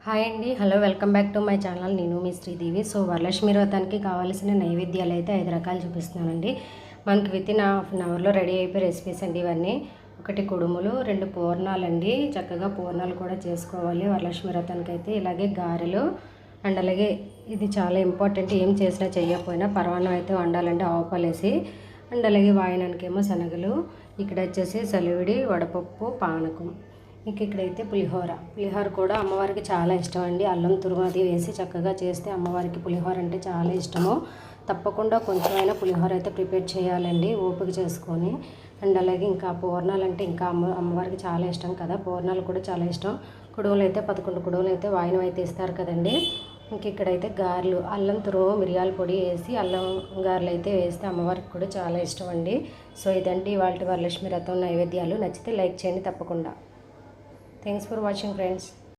Hi అండి, hello, welcome back to my channel. నేను మీ Sridevi. So Varalakshmi వ్రతానికి కావాల్సిన నైవేద్యాలు అయితే 5 రకాలు చూపిస్తున్నానండి. మనకి వితిన్ హాఫ్ అన్ అవర్లో రెడీ అయిపోయే రెసిపీస్ అండి ఇవన్నీ. 1 కుడుములు, 2 పూర్ణాలండి. చక్కగా పూర్ణాలు కూడా చేసుకోవాలి వరలక్ష్మి వ్రతానికి అయితే. ఇలాగే గారెలు అండ్ అలాగే ఇది చాలా ఇంపార్టెంట్, ఏం చేసినా చేయకపోయినా పరమాన్నం అయితే వండాలండి ఆవుపాలేసి. అండ్ అలాగే వాయనానికేమో శనగలు, ఇక్కడ వచ్చేసి సలివిడి, వడపప్పు, పానకం. ఇంక ఇక్కడైతే పులిహోర కూడా అమ్మవారికి చాలా ఇష్టం అండి. అల్లం తురుము అది వేసి చక్కగా చేస్తే అమ్మవారికి పులిహోర అంటే చాలా ఇష్టము. తప్పకుండా కొంచెమైనా పులిహోర అయితే ప్రిపేర్ చేయాలండి ఓపిక చేసుకొని. అండ్ అలాగే ఇంకా పూర్ణాలు అంటే ఇంకా అమ్మవారికి చాలా ఇష్టం కదా, పూర్ణాలు కూడా చాలా ఇష్టం. కుడుములు అయితే 11 కుడుములు అయితే వాయినం అయితే ఇస్తారు కదండి. ఇంక ఇక్కడైతే గారెలు, అల్లం తురుము, మిరియాల పొడి వేసి అల్లం గారెలు అయితే వేస్తే అమ్మవారికి కూడా చాలా ఇష్టం అండి. సో ఇదండి ఇవాళ వరలక్ష్మి వ్రతం నైవేద్యాలు. నచ్చితే లైక్ చేయండి తప్పకుండా. Thanks for watching, friends.